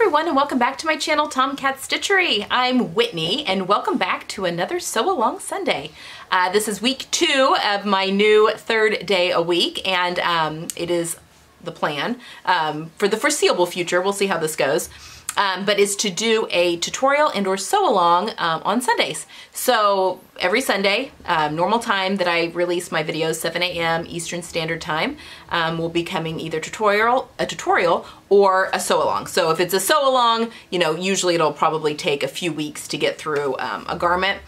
everyone, and welcome back to my channel, Tomcat Stitchery. I'm Whitney, and welcome back to another Sew Along Sunday. This is week 2 of my new 3rd day a week, and it is the plan for the foreseeable future. We'll see how this goes. But is to do a tutorial and or sew along on Sundays. So every Sunday, normal time that I release my videos, 7 a.m. Eastern Standard Time, will be coming either a tutorial or a sew along. So if it's a sew along, you know, usually it'll probably take a few weeks to get through a garment.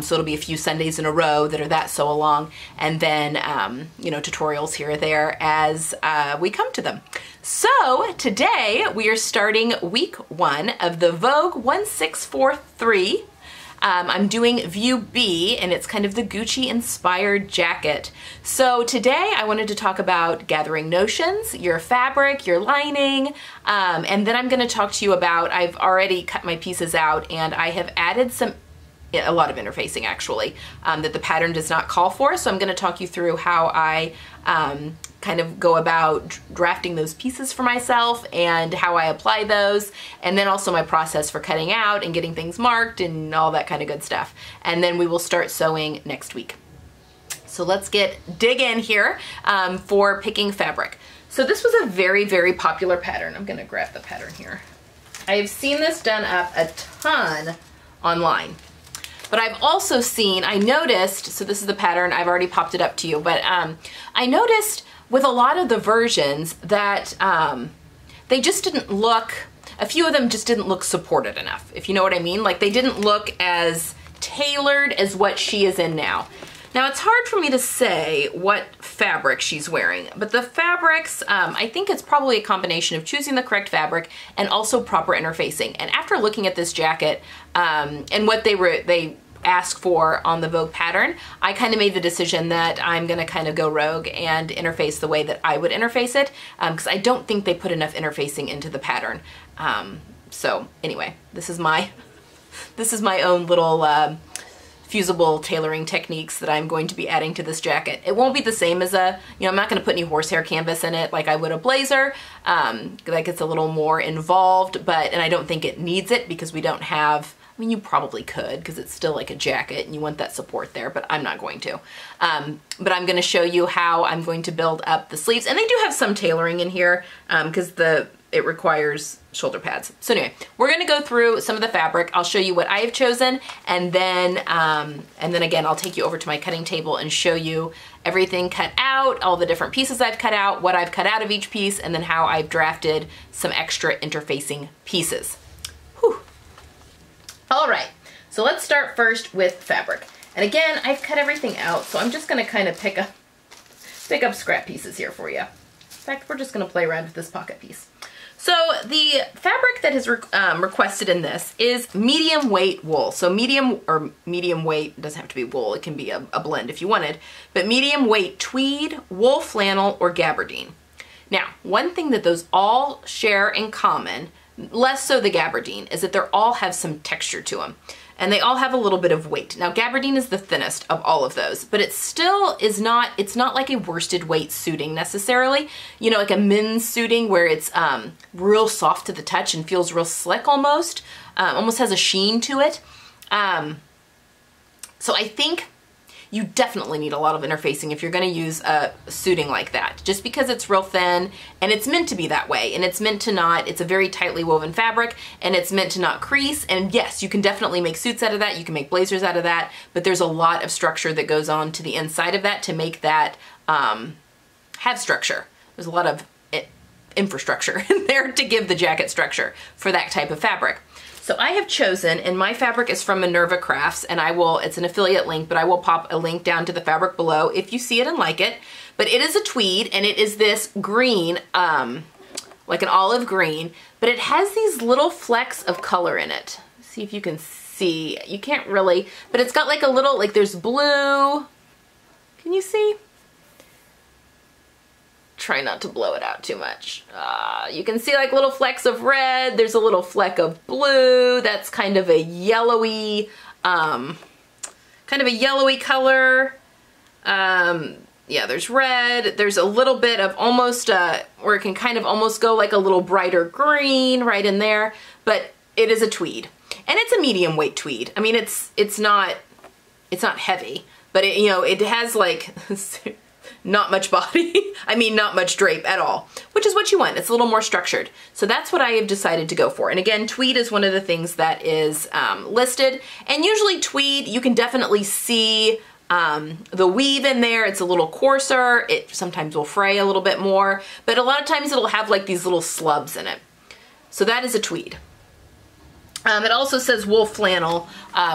So it'll be a few Sundays in a row that are that sew along, and then, you know, tutorials here or there as we come to them. So today we are starting week 1 of the Vogue 1643. I'm doing view B, and it's kind of the Gucci inspired jacket. So today I wanted to talk about gathering notions, your fabric, your lining, and then I'm going to talk to you about, I've already cut my pieces out and I have added a lot of interfacing actually, that the pattern does not call for. So I'm going to talk you through how I kind of go about drafting those pieces for myself and how I apply those, and then also my process for cutting out and getting things marked and all that kind of good stuff. And then we will start sewing next week. So let's dig in here for picking fabric. So this was a very, very popular pattern. I'm going to grab the pattern here. I have seen this done up a ton online. But I've also seen, I noticed, so this is the pattern, I've already popped it up to you, but I noticed with a lot of the versions that they just didn't look, a few of them just didn't look supported enough, if you know what I mean. Like they didn't look as tailored as what she is in now. Now it's hard for me to say what fabric she's wearing, but the fabrics, I think it's probably a combination of choosing the correct fabric and also proper interfacing. And after looking at this jacket and what they asked for on the Vogue pattern, I kind of made the decision that I'm gonna kind of go rogue and interface the way that I would interface it, because I don't think they put enough interfacing into the pattern. So anyway, this is my own little fusible tailoring techniques that I'm going to be adding to this jacket. It won't be the same as a, you know, I'm not going to put any horsehair canvas in it like I would a blazer. Like it's a little more involved, and I don't think it needs it because we don't have, I mean, you probably could because it's still like a jacket and you want that support there, but I'm not going to. But I'm going to show you how I'm going to build up the sleeves. And they do have some tailoring in here because it requires shoulder pads. So anyway, we're gonna go through some of the fabric. I'll show you what I have chosen, and then again, I'll take you over to my cutting table and show you everything cut out, all the different pieces I've cut out, what I've cut out of each piece, and then how I've drafted some extra interfacing pieces. Whew. All right, so let's start first with fabric. And again, I've cut everything out, so I'm just gonna kind of pick up scrap pieces here for you. In fact, we're just gonna play around with this pocket piece. So the fabric that is requested in this is medium weight wool. So medium weight, doesn't have to be wool, it can be a blend if you wanted, but medium weight tweed, wool flannel, or gabardine. Now, one thing that those all share in common, less so the gabardine, is that they all have some texture to them. And they all have a little bit of weight. Now gabardine is the thinnest of all of those, but it still is not, it's not like a worsted weight suiting necessarily. You know, like a men's suiting where it's real soft to the touch and feels real slick almost. Almost has a sheen to it. So I think you definitely need a lot of interfacing if you're gonna use a suiting like that, just because it's real thin and it's meant to be that way, and it's meant to not, it's a very tightly woven fabric and it's meant to not crease. And yes, you can definitely make suits out of that, you can make blazers out of that, but there's a lot of structure that goes on to the inside of that to make that have structure. There's a lot of infrastructure in there to give the jacket structure for that type of fabric. So I have chosen, and my fabric is from Minerva Crafts, and it's an affiliate link, but I will pop a link down to the fabric below if you see it and like it. But it is a tweed, and it is this green, like an olive green, but it has these little flecks of color in it. Let's see if you can see. You can't really, but it's got like a little, like there's blue. Can you see? Try not to blow it out too much. You can see like little flecks of red. There's a little fleck of blue. That's kind of a yellowy color. yeah, there's red. There's a little bit of almost, where it can kind of almost go like a little brighter green right in there, but it is a tweed. And it's a medium weight tweed. I mean, it's not heavy, but it, you know, it has like not much body. I mean, not much drape at all, which is what you want. It's a little more structured. So that's what I have decided to go for. And again, tweed is one of the things that is listed. And usually tweed, you can definitely see the weave in there. It's a little coarser. It sometimes will fray a little bit more, but a lot of times it'll have like these little slubs in it. So that is a tweed. It also says wool flannel,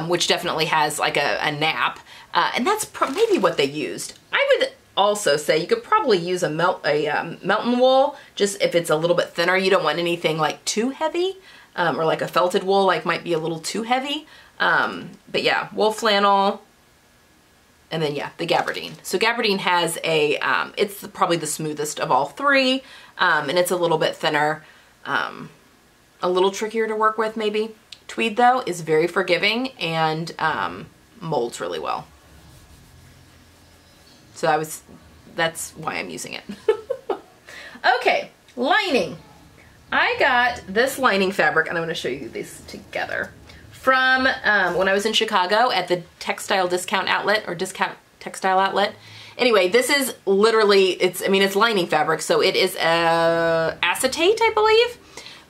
which definitely has like a nap, and that's maybe what they used. I would also say you could probably use a mountain wool, just if it's a little bit thinner. You don't want anything like too heavy, or like a felted wool like might be a little too heavy. But yeah, wool flannel, and then yeah, the gabardine. So gabardine has a, it's probably the smoothest of all three, and it's a little bit thinner, a little trickier to work with maybe. Tweed though is very forgiving and molds really well. So that's why I'm using it. Okay, lining. I got this lining fabric, and I'm going to show you these together, from when I was in Chicago at the textile discount outlet, or discount textile outlet. Anyway, this is literally, it's lining fabric, so it is acetate, I believe.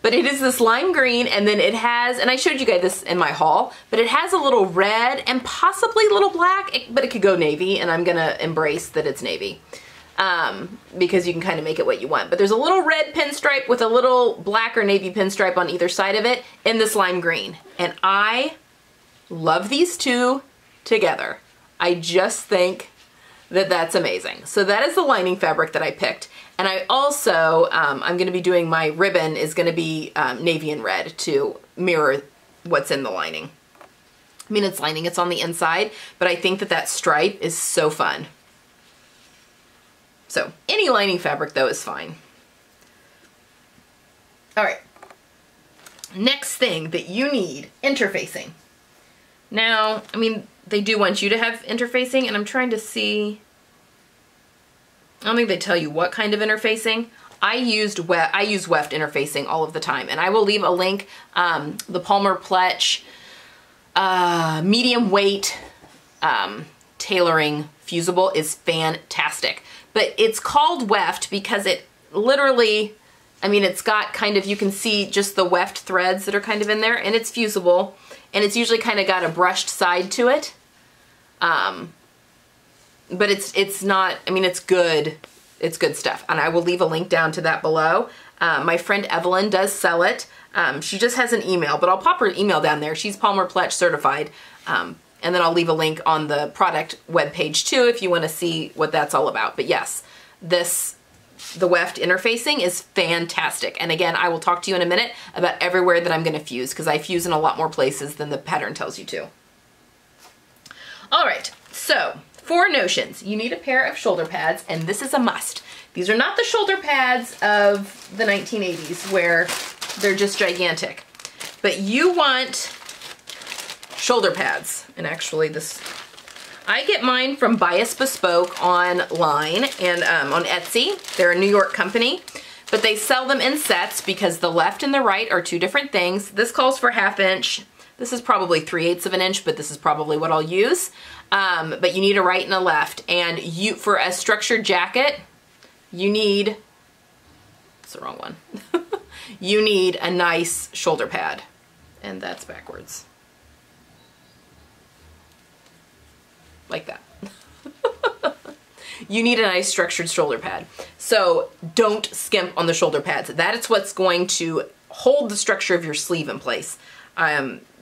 But it is this lime green, and then it has, and I showed you guys this in my haul, but it has a little red and possibly a little black, but it could go navy, and I'm gonna embrace that it's navy. Because you can kind of make it what you want. But there's a little red pinstripe with a little black or navy pinstripe on either side of it in this lime green. And I love these two together. I just think that that's amazing. So that is the lining fabric that I picked. And I also, I'm going to be doing, my ribbon is going to be navy and red to mirror what's in the lining. I mean, it's lining, it's on the inside, but I think that that stripe is so fun. So any lining fabric though is fine. All right. Next thing that you need, interfacing. Now, I mean, they do want you to have interfacing, and I'm trying to see, I don't think they tell you what kind of interfacing. I use Weft Interfacing all of the time, and I will leave a link. The Palmer Pletch medium weight tailoring fusible is fantastic. But it's called Weft because it literally, I mean, it's got kind of, you can see just the weft threads that are kind of in there, and it's fusible, and it's usually kind of got a brushed side to it. But it's not, I mean, it's good stuff. And I will leave a link down to that below. My friend Evelyn does sell it. She just has an email, but I'll pop her email down there. She's Palmer Pletch certified. And then I'll leave a link on the product webpage too if you want to see what that's all about. But yes, the Weft Interfacing is fantastic. And again, I will talk to you in a minute about everywhere that I'm going to fuse, because I fuse in a lot more places than the pattern tells you to. All right, so 4 notions. You need a pair of shoulder pads, and this is a must. These are not the shoulder pads of the 1980s where they're just gigantic, but you want shoulder pads. And actually I get mine from Bias Bespoke online and on Etsy. They're a New York company, but they sell them in sets because the left and the right are 2 different things. This calls for 1/2 inch. This is probably 3/8 of an inch, but this is probably what I'll use. But you need a right and a left. And for a structured jacket, you need, it's the wrong one. You need a nice shoulder pad. And that's backwards. Like that. You need a nice structured shoulder pad. So don't skimp on the shoulder pads. That is what's going to hold the structure of your sleeve in place.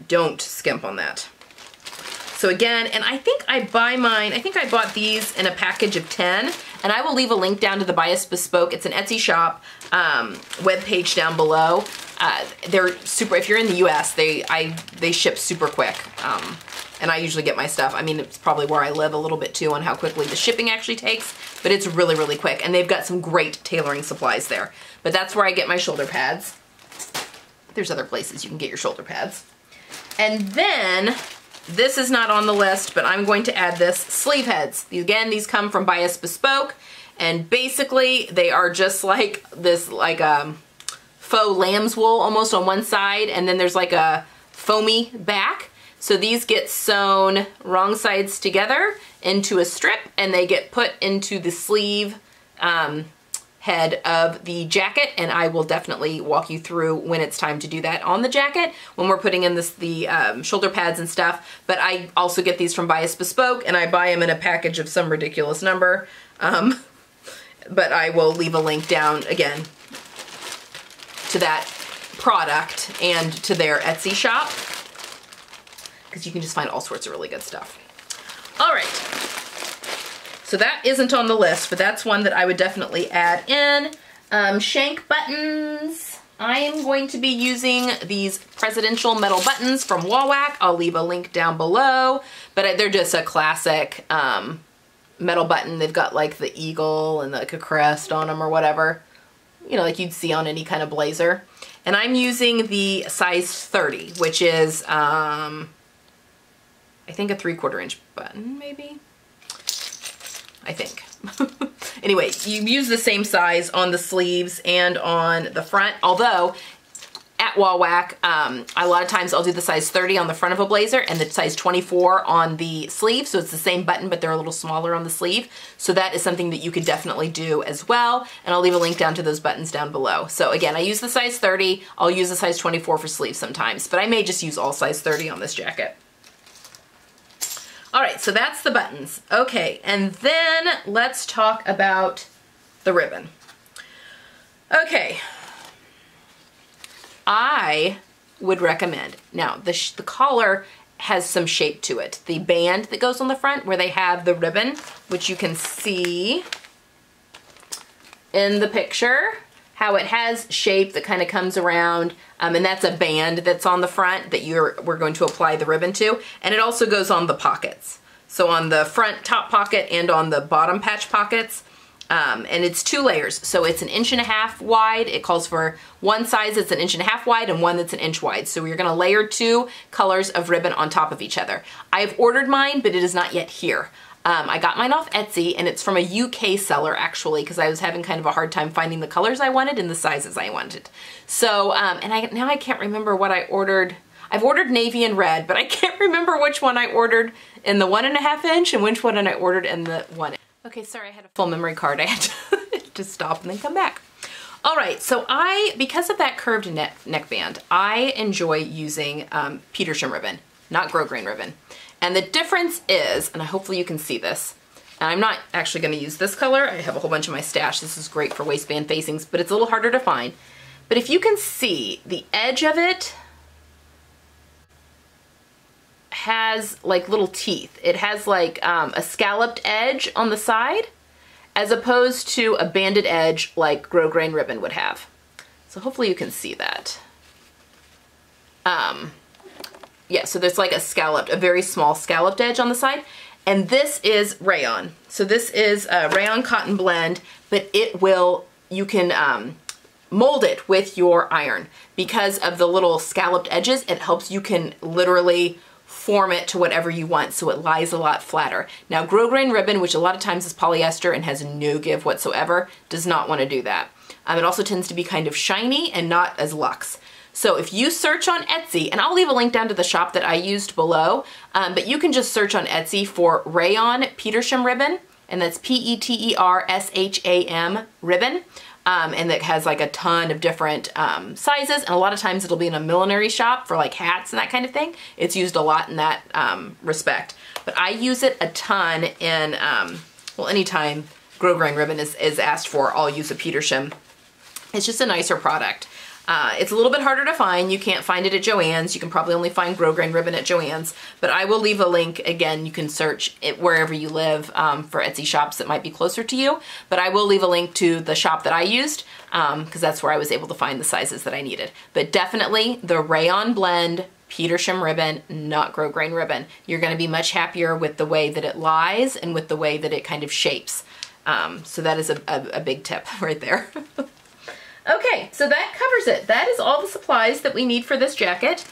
Don't skimp on that. So again, and I think I bought these in a package of 10, and I will leave a link down to the Bias Bespoke. It's an Etsy shop webpage down below. They're super, if you're in the US, they ship super quick. And I usually get my stuff. I mean, it's probably where I live a little bit too on how quickly the shipping actually takes, but it's really, really quick. And they've got some great tailoring supplies there. But that's where I get my shoulder pads. There's other places you can get your shoulder pads. And then this is not on the list, but I'm going to add this, sleeve heads. Again, these come from Bias Bespoke, and basically they are just like this, like faux lamb's wool almost on one side, and then there's like a foamy back. So these get sewn wrong sides together into a strip, and they get put into the sleeve head of the jacket, and I will definitely walk you through when it's time to do that on the jacket when we're putting in the shoulder pads and stuff. But I also get these from Bias Bespoke, and I buy them in a package of some ridiculous number. But I will leave a link down again to that product and to their Etsy shop, because you can just find all sorts of really good stuff. All right, so that isn't on the list, but that's one that I would definitely add in. Shank buttons. I am going to be using these presidential metal buttons from Wawak. I'll leave a link down below, but they're just a classic metal button. They've got like the eagle and like a crest on them or whatever, you know, like you'd see on any kind of blazer. And I'm using the size 30, which is, I think a 3/4 inch button, maybe? I think. Anyway, you use the same size on the sleeves and on the front, although at Wawak, a lot of times I'll do the size 30 on the front of a blazer and the size 24 on the sleeve, so it's the same button, but they're a little smaller on the sleeve. So that is something that you could definitely do as well, and I'll leave a link down to those buttons down below. So again, I use the size 30, I'll use the size 24 for sleeves sometimes, but I may just use all size 30 on this jacket. All right, so that's the buttons. Okay, and then let's talk about the ribbon. Okay. I would recommend, now the collar has some shape to it. The band that goes on the front where they have the ribbon, which you can see in the picture, how it has shape that kind of comes around, and that's a band that's on the front that we're going to apply the ribbon to, and it also goes on the pockets. So on the front top pocket and on the bottom patch pockets, and it's 2 layers, so it's 1.5 inches wide. It calls for one size that's 1.5 inches wide and one that's 1 inch wide. So we're gonna layer 2 colors of ribbon on top of each other. I've ordered mine, but it is not yet here. I got mine off Etsy, and it's from a UK seller actually, because I was having kind of a hard time finding the colors I wanted and the sizes I wanted. So, and now I can't remember what I ordered. I've ordered navy and red, but I can't remember which one I ordered in the 1.5 inch and which one I ordered in the 1 inch. Okay, sorry, I had a full memory card. I had to stop and then come back. All right, so because of that curved neckband, I enjoy using Petersham ribbon, not Grosgrain ribbon. And the difference is, and hopefully you can see this, and I'm not actually gonna use this color. I have a whole bunch in my stash. This is great for waistband facings, but it's a little harder to find. But if you can see, the edge of it has like little teeth. It has like a scalloped edge on the side as opposed to a banded edge like Grosgrain ribbon would have. So hopefully you can see that. Yeah, so there's like a very small scalloped edge on the side, and this is rayon. So this is a rayon cotton blend, but you can mold it with your iron. Because of the little scalloped edges, it helps, you can literally form it to whatever you want, so it lies a lot flatter. Now Grosgrain ribbon, which a lot of times is polyester and has no give whatsoever, does not want to do that. It also tends to be kind of shiny and not as luxe. So if you search on Etsy, and I'll leave a link down to the shop that I used below, but you can just search on Etsy for rayon Petersham ribbon, and that's Petersham ribbon. And that has like a ton of different sizes, and a lot of times it'll be in a millinery shop for like hats and that kind of thing. It's used a lot in that respect. But I use it a ton in, well, anytime Grosgrain ribbon is asked for, I'll use a Petersham. It's just a nicer product. It's a little bit harder to find. You can't find it at Joann's. You can probably only find Grosgrain ribbon at Joann's, but I will leave a link. Again, you can search it wherever you live for Etsy shops that might be closer to you, but I will leave a link to the shop that I used because that's where I was able to find the sizes that I needed. But definitely the rayon blend Petersham ribbon, not Grosgrain ribbon. You're going to be much happier with the way that it lies and with the way that it kind of shapes. So that is a big tip right there. Okay, so that covers it. That is all the supplies that we need for this jacket.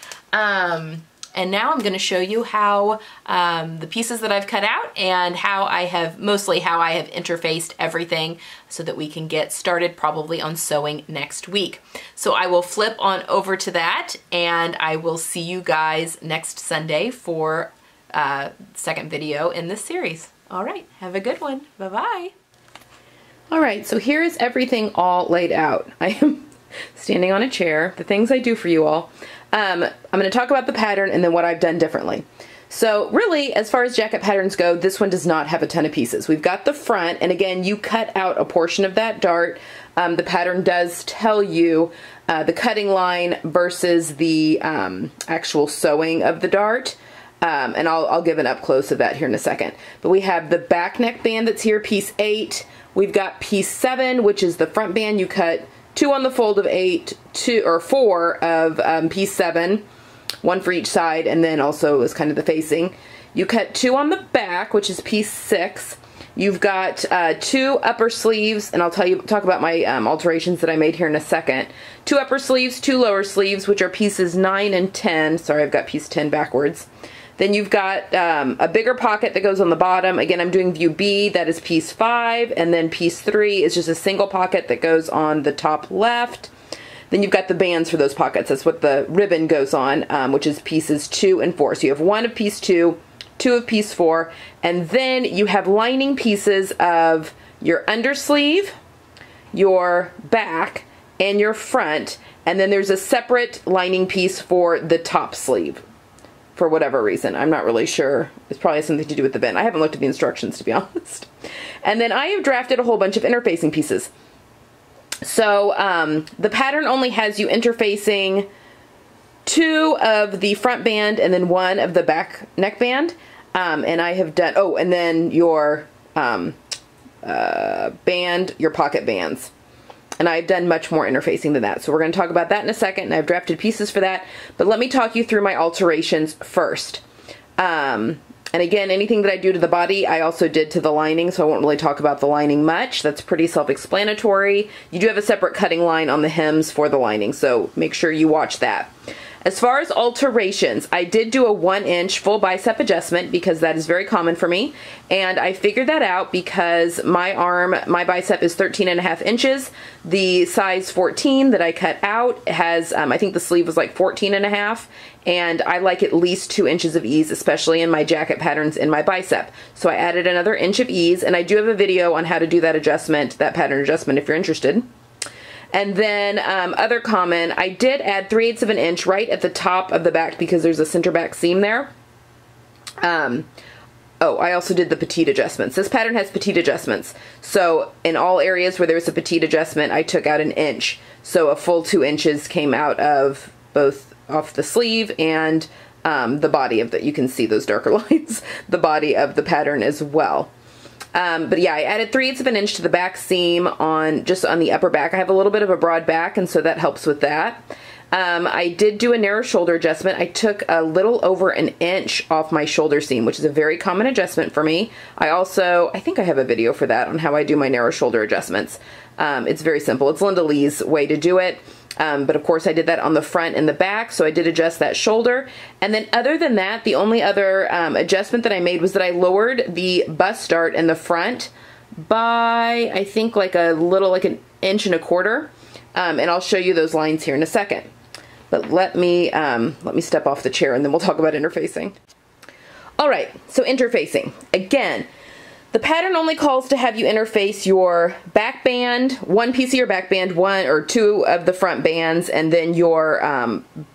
And now I'm going to show you how the pieces that I've cut out and mostly how I have interfaced everything so that we can get started probably on sewing next week. So I will flip on over to that, and I will see you guys next Sunday for second video in this series. All right, have a good one. Bye-bye. All right, so here is everything all laid out. I am standing on a chair, the things I do for you all. I'm going to talk about the pattern and then what I've done differently. So really, as far as jacket patterns go, this one does not have a ton of pieces. We've got the front, and again, you cut out a portion of that dart. The pattern does tell you the cutting line versus the actual sewing of the dart. And I'll give an up close of that here in a second. But we have the back neck band that's here, piece 8. We've got piece 7, which is the front band. You cut 2 on the fold of 8, 4 of piece 7, 1 for each side, and then also is kind of the facing. You cut 2 on the back, which is piece 6. You've got 2 upper sleeves, and I'll talk about my alterations that I made here in a second. 2 upper sleeves, 2 lower sleeves, which are pieces 9 and 10. Sorry, I've got piece 10 backwards. Then you've got a bigger pocket that goes on the bottom. Again, I'm doing view B, that is piece 5, and then piece 3 is just a single pocket that goes on the top left. Then you've got the bands for those pockets. That's what the ribbon goes on, which is pieces 2 and 4. So you have 1 of piece 2, 2 of piece 4, and then you have lining pieces of your undersleeve, your back, and your front, and then there's a separate lining piece for the top sleeve. For whatever reason, I'm not really sure. It's probably something to do with the bend. I haven't looked at the instructions, to be honest. And then I have drafted a whole bunch of interfacing pieces. So the pattern only has you interfacing 2 of the front band and then 1 of the back neck band. And I have done, oh, and then your band, your pocket bands. And I've done much more interfacing than that. So we're going to talk about that in a second, and I've drafted pieces for that. But let me talk you through my alterations first. And again, anything that I do to the body, I also did to the lining, so I won't really talk about the lining much. That's pretty self-explanatory. You do have a separate cutting line on the hems for the lining, so make sure you watch that. As far as alterations, I did do a 1-inch full bicep adjustment because that is very common for me. And I figured that out because my bicep is 13.5 inches. The size 14 that I cut out has, I think the sleeve was like 14.5. And I like at least 2 inches of ease, especially in my jacket patterns in my bicep. So I added another inch of ease, and I do have a video on how to do that adjustment, that pattern adjustment, if you're interested. And then other common, I did add 3/8 of an inch right at the top of the back because there's a center back seam there. Oh, I also did the petite adjustments. This pattern has petite adjustments. So in all areas where there's a petite adjustment, I took out 1 inch. So a full 2 inches came out of both off the sleeve and the body of you can see those darker lines, the body of the pattern as well. But yeah, I added 3/8 of an inch to the back seam just on the upper back. I have a little bit of a broad back, and so that helps with that. I did do a narrow shoulder adjustment. I took a little over 1 inch off my shoulder seam, which is a very common adjustment for me. I think I have a video for that on how I do my narrow shoulder adjustments. It's very simple. It's Linda Lee's way to do it. But of course I did that on the front and the back, so I did adjust that shoulder. And then other than that, the only other adjustment that I made was that I lowered the bust dart in the front by, I think, like a little, like 1.25 inches. And I'll show you those lines here in a second. But let me step off the chair and then we'll talk about interfacing. All right, so interfacing. Again, the pattern only calls to have you interface your back band, 1 piece of your back band, 1 or 2 of the front bands, and then your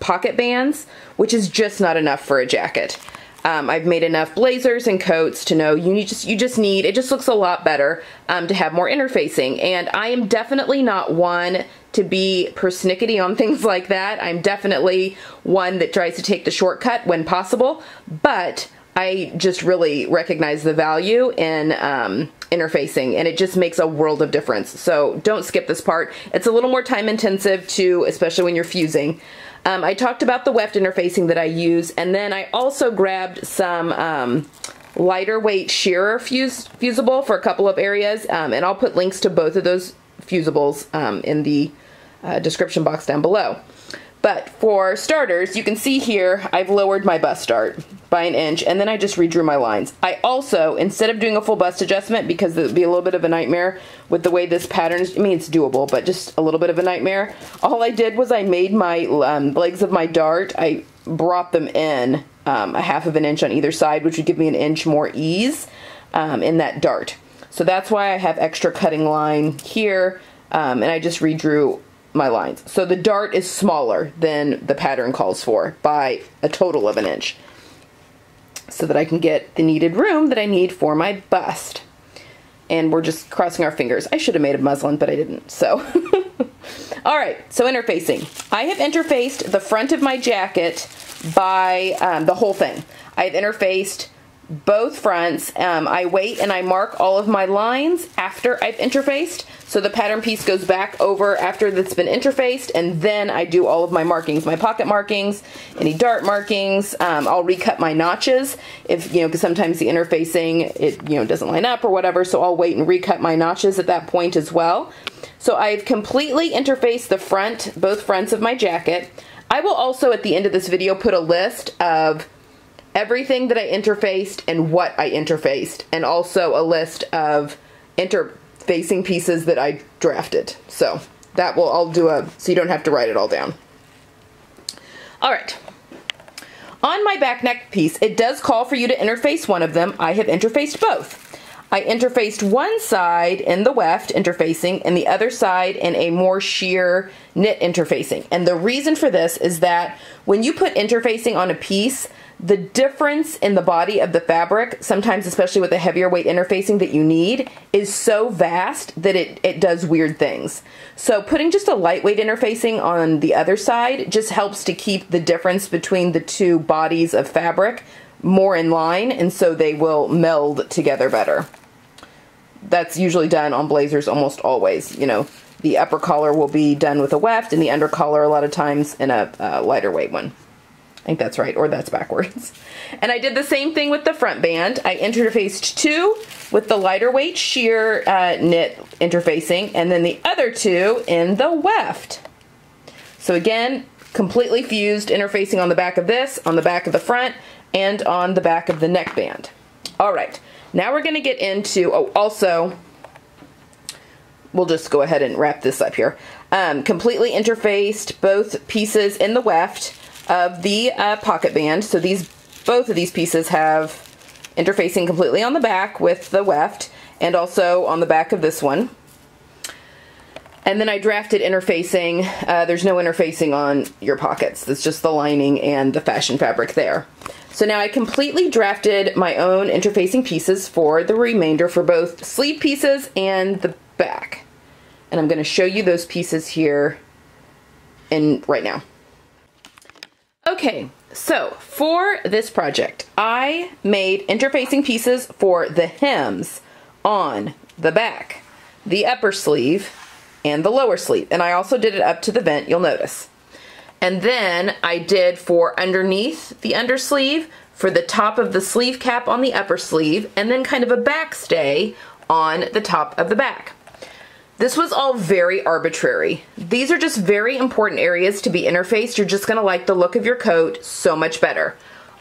pocket bands, which is just not enough for a jacket. I've made enough blazers and coats to know you just need, it just looks a lot better to have more interfacing. And I am definitely not one to be persnickety on things like that. I'm definitely one that tries to take the shortcut when possible, but I just really recognize the value in interfacing, and it just makes a world of difference. So don't skip this part. It's a little more time intensive too, especially when you're fusing. I talked about the Weft interfacing that I use, and then I also grabbed some lighter weight shearer fusible for a couple of areas, and I'll put links to both of those fusibles in the description box down below. But for starters, you can see here, I've lowered my bust dart by 1 inch, and then I just redrew my lines. I also, instead of doing a full bust adjustment, because it would be a little bit of a nightmare with the way this pattern is, I mean, it's doable, but just a little bit of a nightmare. All I did was I made my legs of my dart, I brought them in a 1/2 inch on either side, which would give me 1 inch more ease in that dart. So that's why I have extra cutting line here, and I just redrew my lines. So the dart is smaller than the pattern calls for by a total of 1 inch, so that I can get the needed room that I need for my bust. And we're just crossing our fingers. I should have made a muslin, but I didn't, so. All right, so interfacing. I have interfaced the front of my jacket by the whole thing. I've interfaced both fronts. I wait and I mark all of my lines after I've interfaced. So the pattern piece goes back over after it's been interfaced, and then I do all of my markings, my pocket markings, any dart markings. I'll recut my notches if, you know, because sometimes the interfacing, it, you know, doesn't line up or whatever, so I'll wait and recut my notches at that point as well. So I've completely interfaced the front, both fronts of my jacket. I will also, at the end of this video, put a list of everything that I interfaced and what I interfaced, and also a list of interfacing pieces that I drafted. So that will, I'll do so you don't have to write it all down. All right. On my back neck piece, it does call for you to interface one of them. I have interfaced both. I interfaced one side in the weft interfacing and the other side in a more sheer knit interfacing. And the reason for this is that when you put interfacing on a piece, the difference in the body of the fabric, sometimes especially with the heavier weight interfacing that you need, is so vast that it does weird things. So putting just a lightweight interfacing on the other side just helps to keep the difference between the two bodies of fabric more in line, and so they will meld together better. That's usually done on blazers almost always. You know, the upper collar will be done with a weft, and the under collar a lot of times in a lighter weight one. I think that's right, or that's backwards. And I did the same thing with the front band. I interfaced 2 with the lighter weight sheer knit interfacing, and then the other 2 in the weft. So again, completely fused interfacing on the back of this, on the back of the front, and on the back of the neck band. All right, now we're going to get into, oh, also, we'll just go ahead and wrap this up here. Completely interfaced both pieces in the weft of the pocket band. So both of these pieces have interfacing completely on the back with the weft, and also on the back of this one. And then I drafted interfacing. There's no interfacing on your pockets. It's just the lining and the fashion fabric there. So now I completely drafted my own interfacing pieces for the remainder for both sleeve pieces and the back. And I'm going to show you those pieces here right now. Okay, so for this project, I made interfacing pieces for the hems on the back, the upper sleeve, and the lower sleeve. And I also did it up to the vent, you'll notice. And then I did for underneath the undersleeve, for the top of the sleeve cap on the upper sleeve, and then kind of a backstay on the top of the back. This was all very arbitrary. These are just very important areas to be interfaced. You're just gonna like the look of your coat so much better.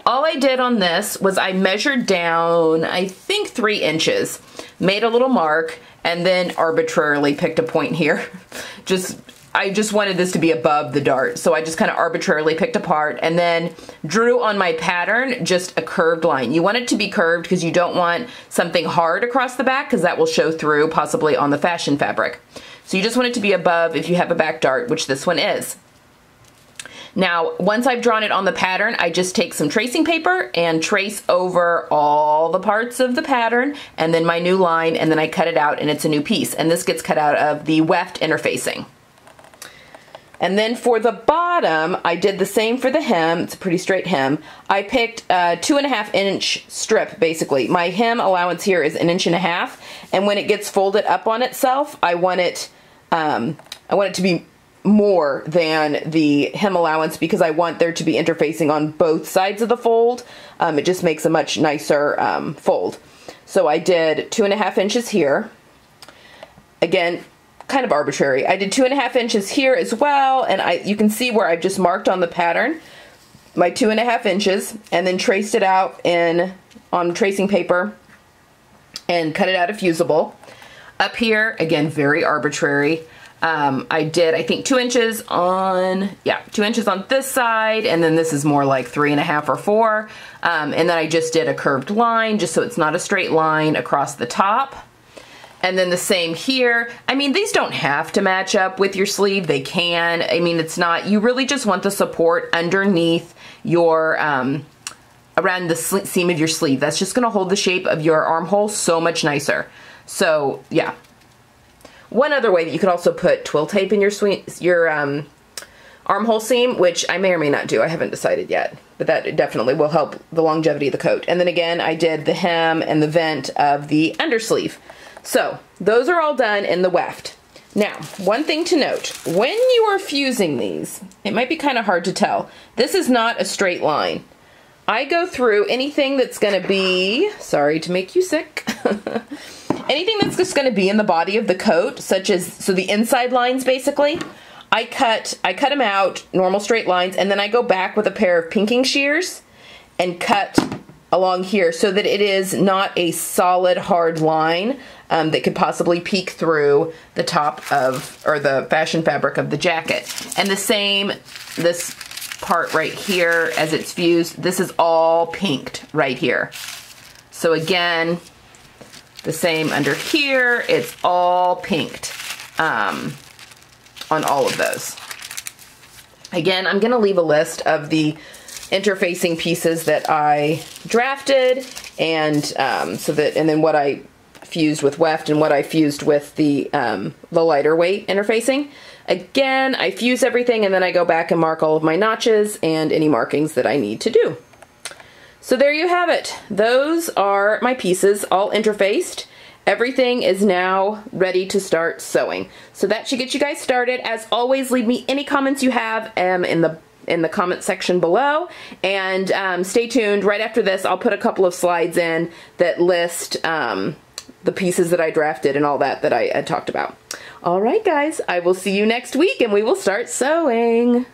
All I did on this was I measured down, I think 3 inches, made a little mark, and then arbitrarily picked a point here. I just wanted this to be above the dart, so I just kind of arbitrarily picked a part and then drew on my pattern just a curved line. You want it to be curved because you don't want something hard across the back, because that will show through possibly on the fashion fabric. So you just want it to be above if you have a back dart, which this one is. Now, once I've drawn it on the pattern, I just take some tracing paper and trace over all the parts of the pattern, and then my new line, and then I cut it out and it's a new piece. And this gets cut out of the weft interfacing. And then for the bottom, I did the same for the hem. It's a pretty straight hem. I picked a 2.5 inch strip, basically. My hem allowance here is 1.5 inches, and when it gets folded up on itself, I want it to be more than the hem allowance, because I want there to be interfacing on both sides of the fold. It just makes a much nicer fold. So I did 2.5 inches here. Again, kind of arbitrary. I did 2.5 inches here as well, and you can see where I've just marked on the pattern my 2.5 inches, and then traced it out on tracing paper and cut it out of fusible. Up here, again, very arbitrary. I did, I think, 2 inches on, 2 inches on this side, and then this is more like 3.5 or 4. And then I just did a curved line, just so it's not a straight line across the top. And then the same here. I mean, these don't have to match up with your sleeve. They can. I mean, it's not, you really just want the support underneath your, around the seam of your sleeve. That's just gonna hold the shape of your armhole so much nicer. So, yeah. One other way that you could also put twill tape in your armhole seam, which I may or may not do. I haven't decided yet, but that definitely will help the longevity of the coat. And then again, I did the hem and the vent of the undersleeve. So those are all done in the weft. Now, one thing to note, when you are fusing these, it might be kind of hard to tell. This is not a straight line. I go through anything that's going to be, sorry to make you sick, anything that's just going to be in the body of the coat, such as, so the inside lines basically, I cut them out, normal straight lines, and then I go back with a pair of pinking shears and cut along here so that it is not a solid hard line that could possibly peek through the top of, or the fashion fabric of the jacket. And the same, this part right here as it's fused, this is all pinked right here. So again, the same under here, it's all pinked on all of those. Again, I'm gonna leave a list of the interfacing pieces that I drafted, and and then what I fused with weft and what I fused with the lighter weight interfacing. Again, I fuse everything and then I go back and mark all of my notches and any markings that I need to do. So there you have it. Those are my pieces, all interfaced. Everything is now ready to start sewing. So that should get you guys started. As always, leave me any comments you have in the comment section below, and stay tuned. Right after this, I'll put a couple of slides in that list the pieces that I drafted and all that I had talked about. All right, guys, I will see you next week and we will start sewing.